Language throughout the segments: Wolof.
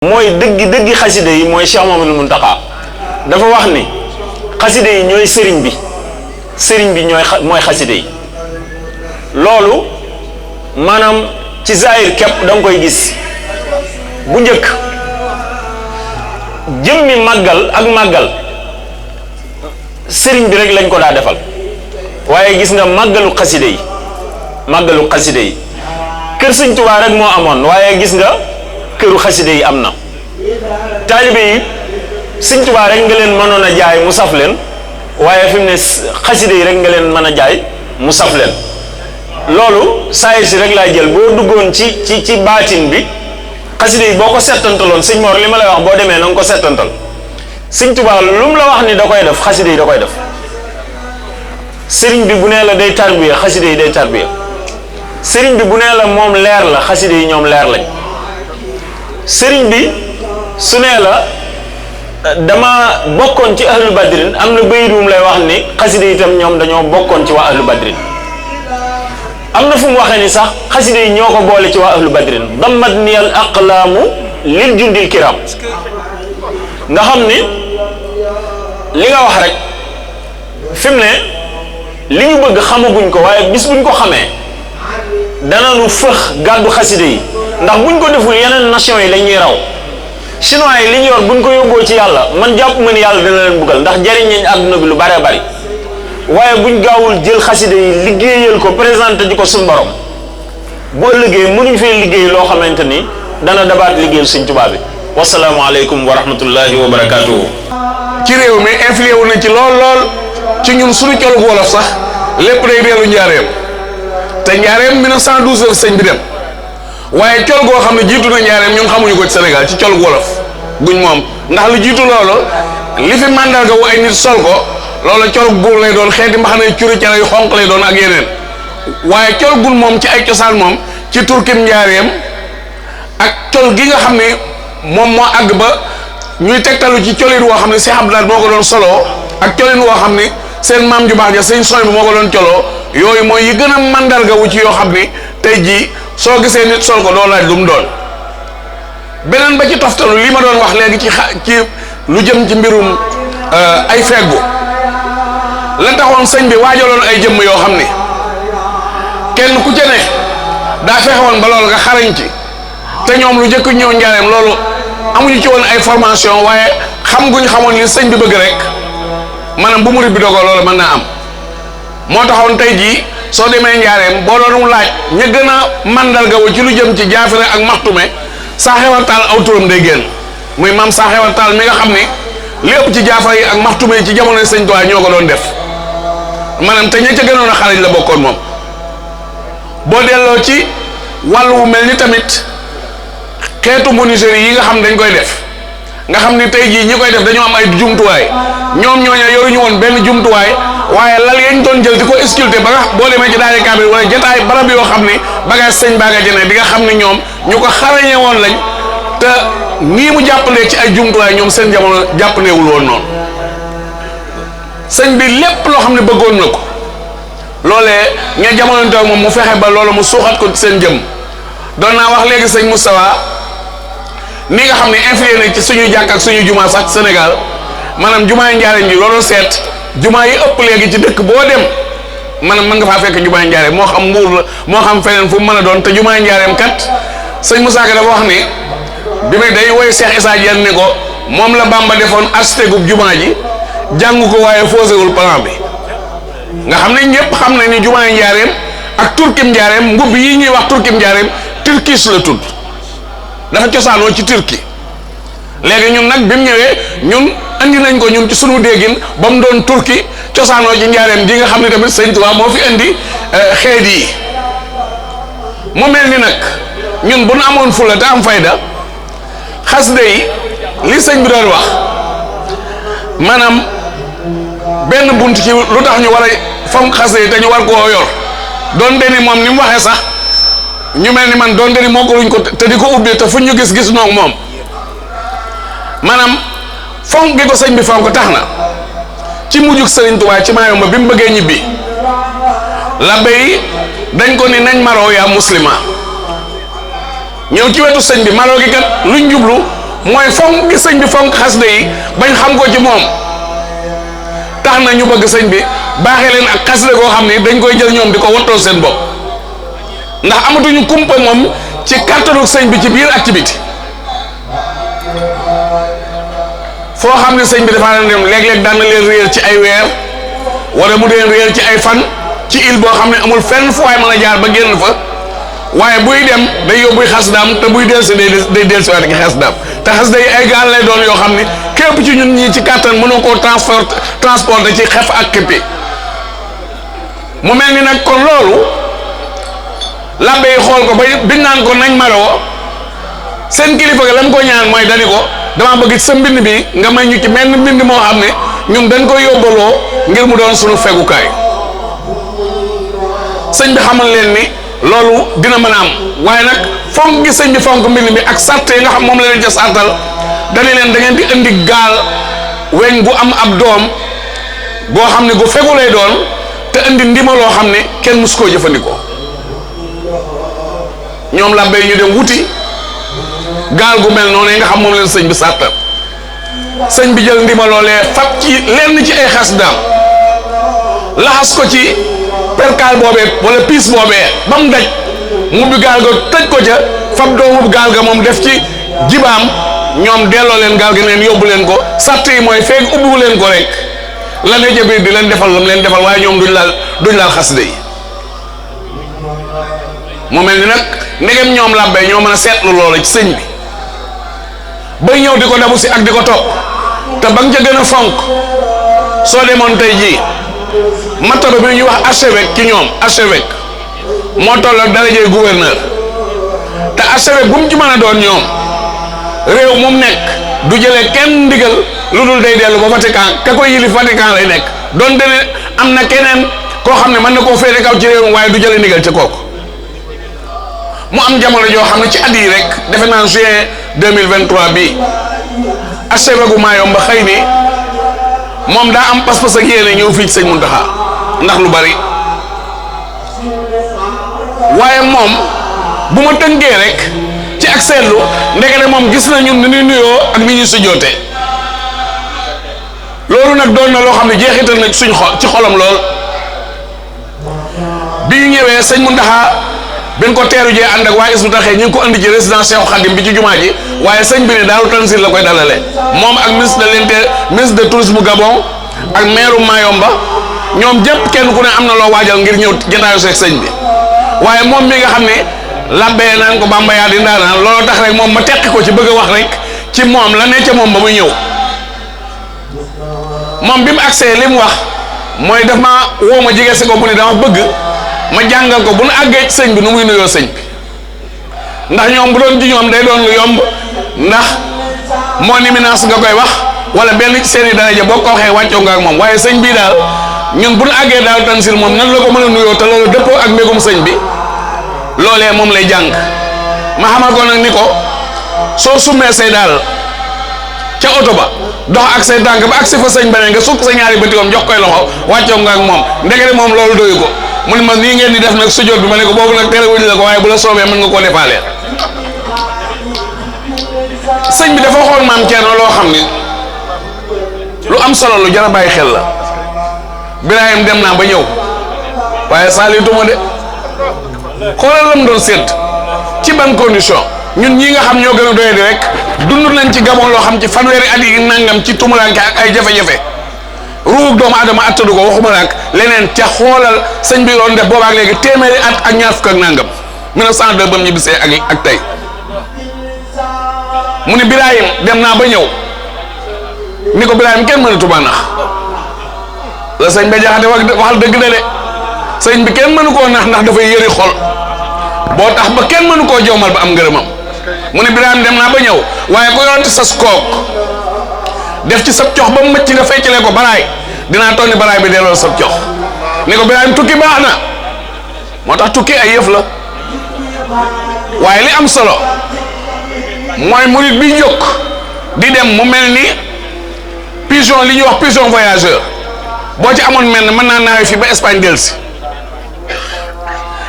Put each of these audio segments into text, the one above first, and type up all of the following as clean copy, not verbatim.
mooy dëggi xasida yi mooy Cheikh Mamadou Mountakha dafa wax ni xasida yi ñooy sëriñ bi mooy xasida yi loolu maanaam ci zahir képp da nga koy gis bu njëkk jëmmi màggal sëriñ bi rek lañ ko daa defal waaye gis nga màggalu xasida yi kër Sëriñ Tuubaa rek moo amoon waaye gis nga këru xasida yi am na taalibe yi Sëriñ Tuubaa rek nga leen mënoon a jaay mu saf leen waaye fi mu ne xasida yi rek nga leen mën a jaay mu saf leen loolu saayir si rek laay jël boo duggoon ci baatin bi xasida yi boo ko settantaloon sëñ Mor li ma lay wax boo demee na nga ko settantal Sëriñ Tuubaa lu mu la wax ni da koy def xasida yi da koy def sëriñ bi bu nee la day tarbiya xasida yi day tarbiya sëriñ bi bu nee la moom leer la xasida yi ñoom leer lañ sëriñ bi su nee la dama bokkoon ci ahlu badrin am na bayrum lay wax ni xasida yi itam ñoom dañoo bokkoon ci waa ahlu badrin am na fu mu waxee ni sax xasida yi ñoo ko boole ci waa ahlu badrin dammat niyal aqlaamu lil jundil kiram nga xam ni li nga wax rek fi mu ne li ñu bëgg xamaguñ ko waaye bis buñ ko xamee dana nu fëx gàddu xasida yi ndax buñ ko deful yeneen nation yi lañuy raw chinois yi li ñu yor buñ ko yóbboo ci yàlla man jàpp ma ni yàlla dina leen buggal ndax jariñ nañ àdduna bi lu bare bari waaye buñ gaawul jël xasida yi liggéeyal ko présenté ji ko suñu borom bu ëllëgee mënuñ fee liggéey loo xamante ni dana dabaat liggéeyal Sëriñ Tuubaa bi wasalaamu aleykum wa rahmatullahi wa barakatuhu ci réew mi influé wu na ci lool ci ñun suñu colug wolof sax lépp day dellu njaareem te njaareem 1912 la sëñ bi dem waaye col goo xam ne jiitu na njaareem ñun xamuñu ko ci Sénégal ci colug wolof guñ moom ndax lu jiitu loolu li fi mandarga wu ay nit sol ko loolu colug buur lay doon xeeti mbaxana curi cara yu xonq lay doon ak yeneen waaye col gun moom ci ay cosaan moom ci turkim njaareem ak col gi nga xam ne moom moo àgg ba ñuy tegtalu ci colin woo xam ne Cheikh Abdoulaye moo ko doon soloo ak colin woo xam ne seen maam ju baax ja sëñ soñ bi moo ko doon coloo yooyu mooy yi gën a mandarga wu ci yoo xam ni tey jii soo gisee nit sol ko doo laaj lu mu doon beneen ba ci toftalu li ma doon wax léegi ci lu jëm ci mbirum ay feggu la taxoon sëñ bi waajaloon ay jëmm yoo xam ni kenn ku ca ne daa fexewoon ba loolu nga xarañ ci te ñoom lu njëkk ñëw njaareem loolu amuñu ci woon ay formation waaye xam guñ xamoon li sëñ bi bëgg rek maanaam bu murid bi dogoo loolu mën naa am moo taxoon tey jii soo demee njaareem boo doon laaj ña gën a mandargawu ci lu jëm ci jaafire ak maxtume Saaxewar Taal aw turam day génn muy maam Saaxewar Taal mi nga xam ni li ëpp ci jaafare yi ak maxtume yi ci jamonoy sëñ Tuubaa ñoo ko doon def maanaam te ña ca gënoon a xarañ la bokkoon moom boo delloo ci wàllu wu mel ni tamit xeetu menuiserie yi nga xam dañ koy def nga xam ni tey jii ñi koy def dañoo am ay jumtuwaay ñoom ñooñu yoruñu woon benn jumtuwaay waaye lal yañ doon jël di ko sculpté ba nga boo demee ci daari kaamil wala jotaay barab yoo xam ni bagage sëñ baaga jëne di nga xam ni ñoom ñu ko xarañe woon lañ te nii mu jàppalee ci ay jumtuwaay ñoom seen jamono jàppandeewul woon noonu sëñ bi lépp loo xam ne bëggoon na ko loolee ña jamono toog moom mu fexe ba loolu mu suuxat ko ci seen jëm doon naa wax léegi sëñ Moustapha ni nga xam ne influé na ci suñu jàkk ak suñu jumaa sax Sénégal maanaam jumaa njaareem ji loolu seet jumaa yi ëpp léegi ci dëkk boo dem maanaam mën nga faa fekk jumaa njaareem moo xam Mbuur la moo xam feneen fu mu mën a doon te jumaa njaareem kat sëñ Moussa Ka dafa wax ni bi may day woy Cheikh Issa Diène ni ko moom la Bamba defoon architecte gu jumaa ji jàngu ko waaye faussewul plan bi nga xam ne ñëpp xam na ni jumaa njaareem ak turkim njaareem mbubb yi ñuy wax turkim njaareem turkish la tudd dafa cosaanoo ci turki léegi ñun nag bi mu ñëwee ñun andi nañ ko ñun ci sunu déggin ba mu doon turki cosaanoo ci njaareem ji nga xam ne tamit sëñ Tuubaa moo fi indi xeet yi mu mel ni nag ñun bu nu amoon fula te am fayda xasida yi li sëñ bi doon wax maanaam benn bunt ci lu tax ñu war a fonk xasida yi te ñu war koo yor doon deni moom ni mu waxee sax ñu mel ni man doon deni moo ko luñ ko te di ko ubbi te fuñ ñu gis noog moom maanaam fonk gi ko sëñ bi fonk tax na ci mujjug Sëriñ Tuubaa ci Maayomba bi mu bëggee ñibbi la bay dañ ko ni nañ maroo yaa muslima ñëw ci wetu sëñ bi maroo gi kat luñ jublu mooy fonk gi sëñ bi fonk xasida yi bañ xam ko ci moom tax na ñu bëgg sëñ bi baaxee leen ak xasida goo xam ne dañ koy jël ñoom di ko wattoo seen bopp ndax amatuñu kumpa moom ci kàttanu sëñ bi ci biir ak ci biti foo xam ne sëñ bi dafa leen dem léeg-léeg daan na leen réer ci ay weer wala mu deen réer ci ay fan ci île boo xam ne amul fenn fu waay mën a jaar ba génn fa waaye buy dem day yóbbuy xasdaam te buy dellusi day dellusiwaat ak xasdaam te xasda yi ay gaal lay doon yoo xam ne képp ci ñun ñii ci kàttan mënoo koo transporter ci xef ak xippi mu mel ni nag kon loolu labbe yi xool ko ba biñ naan ko nañ maroo seen kilifa ga la mu ko ñaan mooy dani ko dama bëgg sa mbind bi nga may ñu ci menn mbind moo xam ne ñun dañ koy yóbbaloo ngir mu doon sunu fegukaay sëñ bi xamal leen ni loolu dina mën a am waaye nag fonk gi sëñ bi fonk mbind mi ak sart yi nga xam moom la leen ca sartal dañu leen da ngeen di indi gaal weñ gu am ab doom goo xam ne gu fegu lay doon te indi ndima loo xam ne kenn mus koo jëfandikoo ñoom labbe yi ñu dem wuti gaal gu mel noonu nga xam moom leen sëñ bi sartal sëñ bi jël ndima loolee fab ci lenn ci ay xasdaam laxas ko ci perkaal boobee wala piis boobee ba mu daj mu bi gaal ga tëj ko ca fab doomu gaal ga moom def ci jibaam ñoom delloo leen gaal ga neen yóbbu leen ko sart yi mooy feeg ubbiwu leen ko rek la ne ca biir di leen defal lam leen defal waaye ñoom duñ laal xasida yi mu mel ni nag ndegem ñoom làbbee ñoo mën a seetlu loola ci sëñ bi bay ñëw di ko dabu si ak di ko topp te ba nga ca gën a fonk soo demoon tey jii martaba bi ñuy wax archevêque ci ñoom archevêque moo toll ak darajey gouverneur te archevêque bu mu ci mën a doon ñoom réew mu nekk du jëlee kenn ndigal lu dul day dellu ba Vatican ka koy yilif Vatican lay nekk doon dene am na keneen koo xam ne mën na koo féete kaw ci réew waaye du jëlee ndigal ci kooku mu am jamono joo xam ne ci at yi rek defe naa juin 2023 bii archevêque gu Mayumba xëy ni moom daa am pas-pas ak yéene ñëw fii ci sëñ Muntaxa ndax lu bari waaye moom bu ma tënkee rek ci ak seetlu ndekete moom gis na ñun ni ñuy nuyoo ak ni ñuy sujjootee loolu nag doon na loo xam ne jeexital na suñ xol ci xolam lool bi ñu ñëwee sëñ Muntaxa bin ko teeru jee ànd ak waa Hizbut Tarqiyyah ñu ngi ko andi ci résidence Cheikh Khadim bi ci jumaa ji waaye sëñ bi ne Daaru Tanzil la koy dalale moom ak ministre de l'Intérieur ministre de tourisme bu Gabon ak maire Mayumba ñoom jëpp kenn ku ne am na loo waajal ngir ñëw jotaayu seeg sëñ bi waaye moom mi nga xam ne labbee naan ko Bamba yaa di ndaanaan looloo tax rek moom ma teqi ko ci bëgg a wax rek ci moom la ne ca moom ba muy ñëw moom bi mu agsee li mu wax mooy daf ma woo ma jege si ko bu ne dama bëgg ma jàngal ko bu nu àggee ci sëñ bi nu muy nuyoo sëñ bi ndax ñoom bu doon ci ñoom day doon lu yomb ndax mon éminence nga koy wax wala benn ci seen i daraja boo ko waxee wàccoo nga ak moom waaye sëñ bii daal ñun bu nu àggee Daaru Tanzil moom nan la ko mën a nuyoo te loolu dëppoo ak mbégum sëñ bi loolee moom lay jàng ma xamal ko nag ni ko soo summee say daal ca oto ba dox ak say tànk ba ak si fa sëñ beneen nga sukk sa ñaari bëtiwoom jox koy loxo wàccoo nga ak moom ndekete moom loolu doyu ko mu ne ma nii ngeen di def nag sujjóot bi ma ne ko boobu nag tere wuñ la ko waaye bu la soobee mën nga koo defaaleel sëñ bi dafa xool maam Thierno loo xam ni lu am solo lu jar a bàyyi xel la Birahim dem naa ba ñëw waaye saalituma de xoolal la mu doon seet ci ban condition ñun ñii nga xam ñoo gën a doye di rek dund nañ ci Gabon loo xam ci fanweeri at yi nangam ci tumuranke ak ay jafe-jafe ruug doomu adama attadu ko waxuma la ak leneen ca xoolal sëñ bi doon def boobaak léegi téeméeri at ak ñaar fukk ak nangam 1902 ba mu ñibbisee ak tey mu ne Birahim dem naa ba ñëw ni ko Birahim kenn mënatu maa nax la sëñ ba jaxate waxal dëgg de sëñ bi kenn mënu koo nax ndax dafay yëri xol boo tax ba kenn mënu koo jowmal ba am ngërëmam mu ne Birahim dem naa ba ñëw waaye ko yorante sas kook def ci sab cox ba mu mëcc nga feccale ko baraay dinaa toog ni baraay bi delloo sab cox ni ko Birahim tukki baax na moo tax tukki ay yëf la waaye li am solo mooy murit bi jóg di dem mu mel ni pigeon li ñuy wax pigeon voyageur boo ci amoon mel ne mën naa naawe fii ba Espagne delsi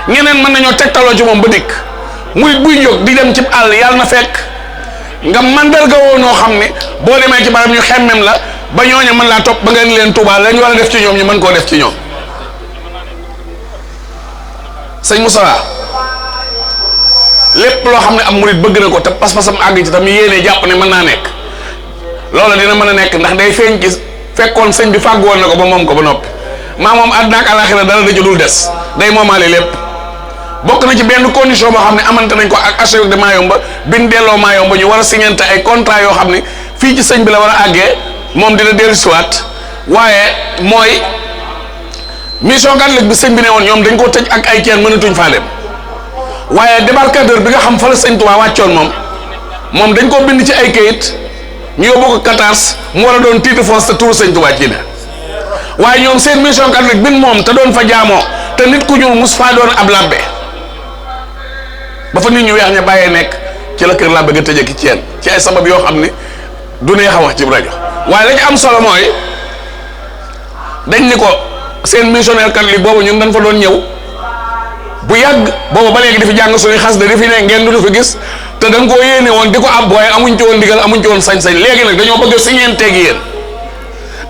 ñeneen mën nañoo tegtaloo ci moom ba dikk murit buy jóg di dem ci àll yàlla na fekk nga mandarga woo noo xam ne boo demee ci barab ñu xemmem la ba ñooñu mën laa topp ba nga ni leen Touba lañ war a def ci ñoom ñu mën koo def ci ñoom. sëñ Moussa lépp loo xam ne am murit bëgg na ko te pas-pasam àgg ci tam yéene jàpp ne mën naa nekk loola dina mën a nekk ndax day feeñ ci fekkoon sëñ bi fàgg woon na ko ba moom ko ba noppi maa moom àddina ak àllaaxira dara da ci dul des day moomaale lépp. bokk na ci benn condition boo xam ne amante nañ ko ak archevêque de Mayumba biñ delloo Mayumba ñu war a signante ay contrat yoo xam ne fii ci sëñ bi la war a àggee moom dina dellu siwaat waaye mooy mission catholique bi sëñ bi ne woon ñoom dañ koo tëj ak ay ceen mënatuñ faa dem waaye débarcadère bi nga xam fa la sëñ Tuubaa wàccoon moom dañ koo bind ci ay kayit ñu yóbbu ko Qatar mu war a doon titre foncier te turu sëñ Tuubaa ci ne waaye ñoom seen mission catholique bin moom te doon fa jaamoo te nit ku ñuul mus faa doon ab labbe ba fa nit ñu weex ña bàyyee nekk ci la kër labbe ga tëjee ki ceen ci ay sabab yoo xam ne du neex a wax ci rajo waaye la ci am solo mooy dañ ni ko seen missionnaire catholique boobu ñun dañ fa doon ñëw bu yàgg boobu ba léegi di fi jàng suñuy xas da di fi ne ngeen du fi gis te dañ koo yéene woon di ko ab booy amuñ ci woon ndigal amuñ ci woon sañ-sañ léegi nag dañoo bëgg a signer teeg yéen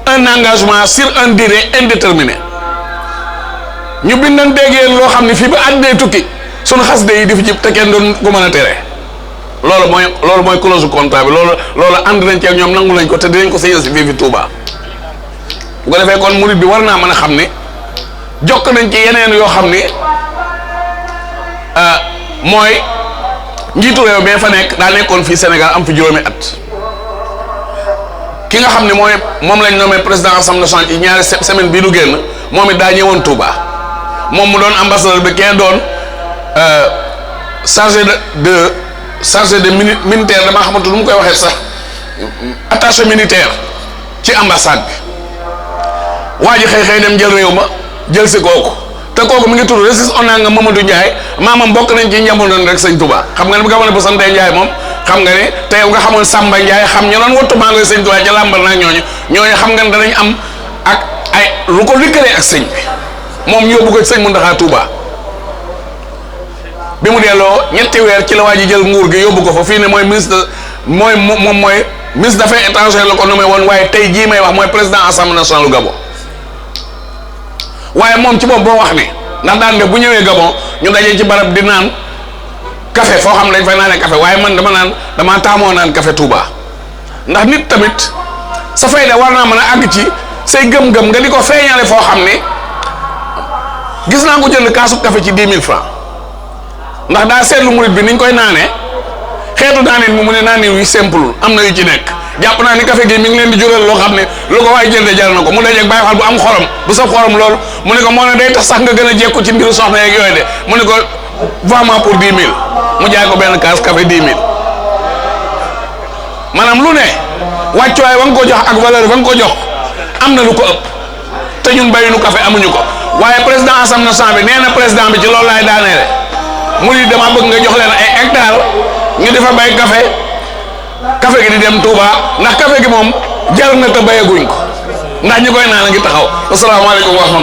un engagement sur une durée indéterminée ñu bindanteeg yéen loo xam ne fii ba àddee tukki suñu xas de yi di fi jib te kenn doon ko mën a tere loolu mooy clause contrat bi loolu ànd nañ ci ak ñoom nangu nañ ko te dinañ ko signé si fii fi Touba bu ko defee kon murid bi war naa mën a xam ne jokk nañ ci yeneen yoo xam ne mooy njiitu réew mi fa nekk daa nekkoon fii Sénégal am fi juróomi at ki nga xam ne moom lañ nommé président assemblée nationale ci ñaari semaine bii du génn moom it daa ñëwoon Touba moom mu doon ambassadeur bi kee doon chargé de militaire dama xamante lu mu koy waxee sax attaché militaire ci ambassade bi waa ji xëy dem jël réew ma jël si kooku te kooku mi ngi tudd Régis Onanga Mamadou Ndiaye maamam bokk nañ ci njamboon rek sëñ Touba xam nga ne bu nga wane bu santee Ndiaye moom xam nga ne te yow nga xamoon Samba Ndiaye xam ñu doon wattu maa ngi sëñ Touba ca làmbal naa ñooñu xam nga ne danañ am ak ay lu ko lëkkalee ak sëñ bi moom yóbbu ko sëñ Mountakha Touba bi mu delloo ñetti weer ci la waa ji jël nguur gi yóbbu ko fa fii ne mooy ministre mooy ministre d'affaires étrangères la ko nommé woon waaye tey jii may wax mooy président assemblée nationale du Gabon waaye moom ci bopp boo wax ne ndax daan def bu ñëwee Gabon ñu dajee ci barab di naan café foo xam ne dañ fay naanee café waaye man dama taamoo naan café Touba ndax nit tamit sa fayda war naa mën a àgg ci say gëm-gëm nga di ko feeñale foo xam ne gis naa ko jënd kaasub café ci 10 000 francs ndax daa seetlu murit bi niñ koy naanee xeetu naanin mu ne naanin yu simple am na yu ci nekk jàpp naa ni café gi mi ngi leen di jural loo xam ne lu ko waay jël de jar na ko mu dajeeg Baay Faal bu am xorom bu sa xorom loolu mu ne ko moo ne day tax sax nga gën a jekku ci mbiru soxna yeeg yooyu de mu ne ko vraiment pour 10 000 mu jaay ko benn kaas café 10 000 maanaam lu ne wàccuwaay wa nga ko jox ak valeur ba nga ko jox am na lu ko ëpp te ñun bayinu café amuñu ko waaye président assemblée nationale bi nee na président bi ci loolu laay daaneele mu ni dama bëgg nga jox leen ay hectares ñu di fa bay café gi di dem Touba ndax café gi moom jar na te bayaguñ ko ndax ñi koy naan a ngi taxaw asalaamaaleykum wa rahmatulah